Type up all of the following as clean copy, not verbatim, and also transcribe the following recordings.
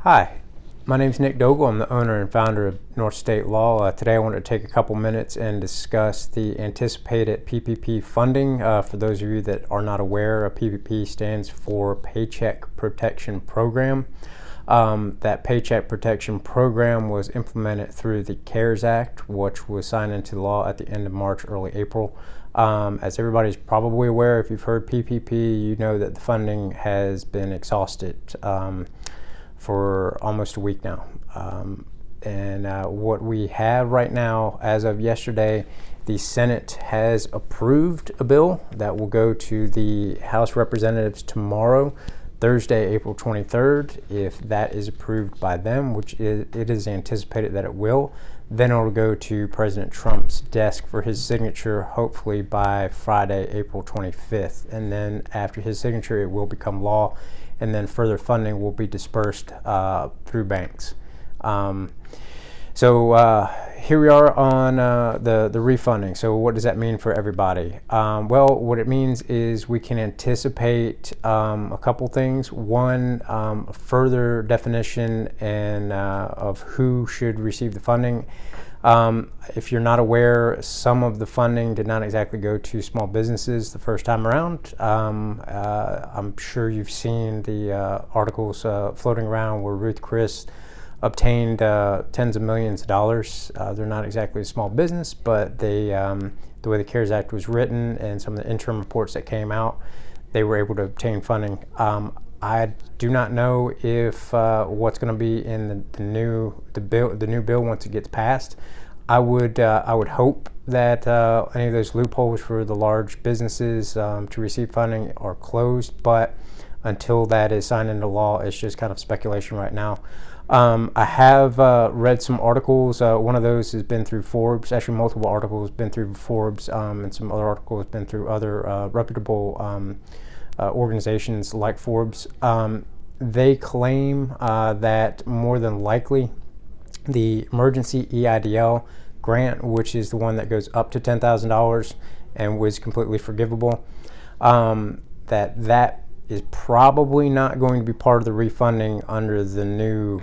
Hi, my name is Nick Dogle. I'm the owner and founder of North State Law. Today I wanted to take a couple minutes and discuss the anticipated PPP funding. For those of you that are not aware, PPP stands for Paycheck Protection Program. That Paycheck Protection Program was implemented through the CARES Act, which was signed into law at the end of March, early April. As everybody's probably aware, if you've heard PPP, you know that the funding has been exhausted for almost a week now. What we have right now, as of yesterday, the Senate has approved a bill that will go to the House Representatives tomorrow, Thursday, April 23rd. If that is approved by them, which it is anticipated that it will, then it will go to President Trump's desk for his signature, hopefully by Friday, April 25th. And then after his signature, it will become law, and then further funding will be dispersed through banks. Here we are on the refunding. So what does that mean for everybody? Well, what it means is we can anticipate a couple things. One, a further definition and of who should receive the funding. If you're not aware, some of the funding did not exactly go to small businesses the first time around. I'm sure you've seen the articles floating around where Ruth Chris obtained tens of millions of dollars. They're not exactly a small business, but they, the way the CARES Act was written and some of the interim reports that came out, they were able to obtain funding. I do not know if what's going to be in the new bill once it gets passed. I would hope that any of those loopholes for the large businesses to receive funding are closed, but until that is signed into law, it's just kind of speculation right now. I have read some articles. One of those has been through Forbes. Actually, multiple articles have been through Forbes, and some other articles have been through other reputable organizations like Forbes. They claim that more than likely the emergency EIDL grant, which is the one that goes up to $10,000 and was completely forgivable, that is probably not going to be part of the refunding under the new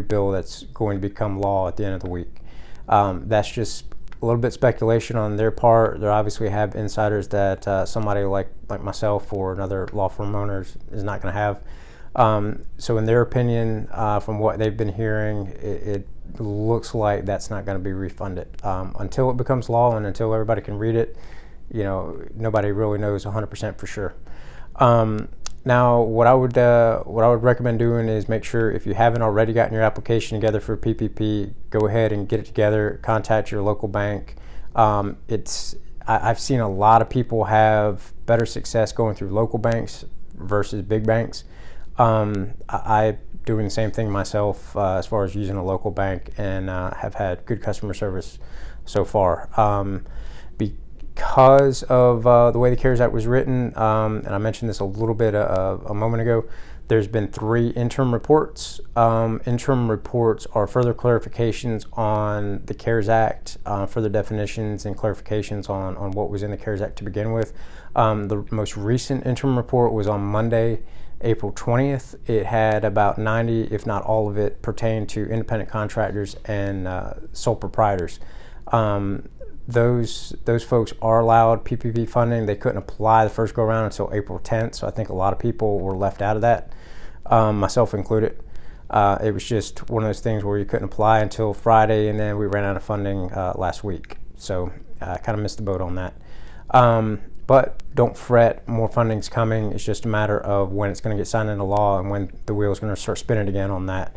bill that's going to become law at the end of the week. That's just a little bit speculation on their part. They obviously have insiders that somebody like myself or another law firm owner is not going to have. So in their opinion, from what they've been hearing, it looks like that's not going to be refunded until it becomes law and until everybody can read it. You know, nobody really knows 100% for sure. Now, what I would recommend doing is make sure, if you haven't already gotten your application together for PPP, go ahead and get it together. Contact your local bank. I've seen a lot of people have better success going through local banks versus big banks. I doing the same thing myself as far as using a local bank, and have had good customer service so far. Because of the way the CARES Act was written, and I mentioned this a little bit a moment ago, there's been 3 interim reports. Interim reports are further clarifications on the CARES Act, further definitions and clarifications on what was in the CARES Act to begin with. The most recent interim report was on Monday, April 20th. It had about 90, if not all of it, pertain to independent contractors and sole proprietors. Those folks are allowed PPP funding. They couldn't apply the first go around until April 10th, so I think a lot of people were left out of that, myself included. It was just one of those things where you couldn't apply until Friday, and then we ran out of funding last week. So I kind of missed the boat on that. But don't fret, more funding's coming. It's just a matter of when it's going to get signed into law and when the wheel's going to start spinning again on that.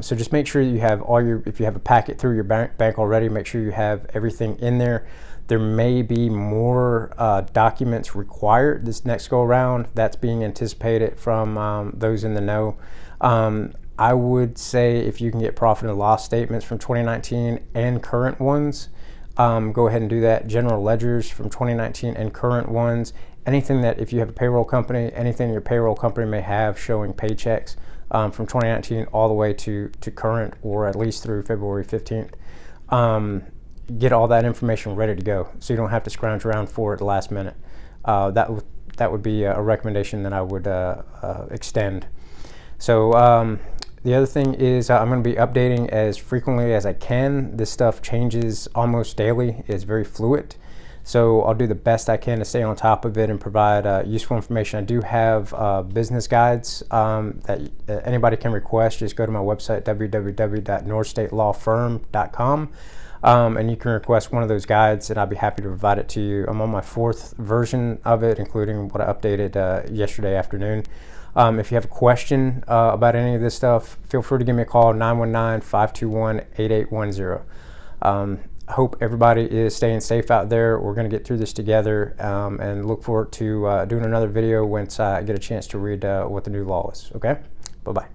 So just make sure you have if you have a packet through your bank already, make sure you have everything in there. There may be more documents required this next go around. That's being anticipated from those in the know. I would say if you can get profit and loss statements from 2019 and current ones, go ahead and do that. General ledgers from 2019 and current ones. Anything that, if you have a payroll company, anything your payroll company may have showing paychecks from 2019 all the way to current, or at least through February 15th. Get all that information ready to go so you don't have to scrounge around for it at the last minute. That would be a recommendation that I would extend. So the other thing is I'm going to be updating as frequently as I can. This stuff changes almost daily. It's very fluid. So I'll do the best I can to stay on top of it and provide useful information. I do have business guides that anybody can request. Just go to my website, www.northstatelawfirm.com, and you can request one of those guides, and I'll be happy to provide it to you. I'm on my 4th version of it, including what I updated yesterday afternoon. If you have a question about any of this stuff, feel free to give me a call, 919-521-8810. I hope everybody is staying safe out there. We're going to get through this together, and look forward to doing another video once I get a chance to read what the new law is. Okay? Bye-bye.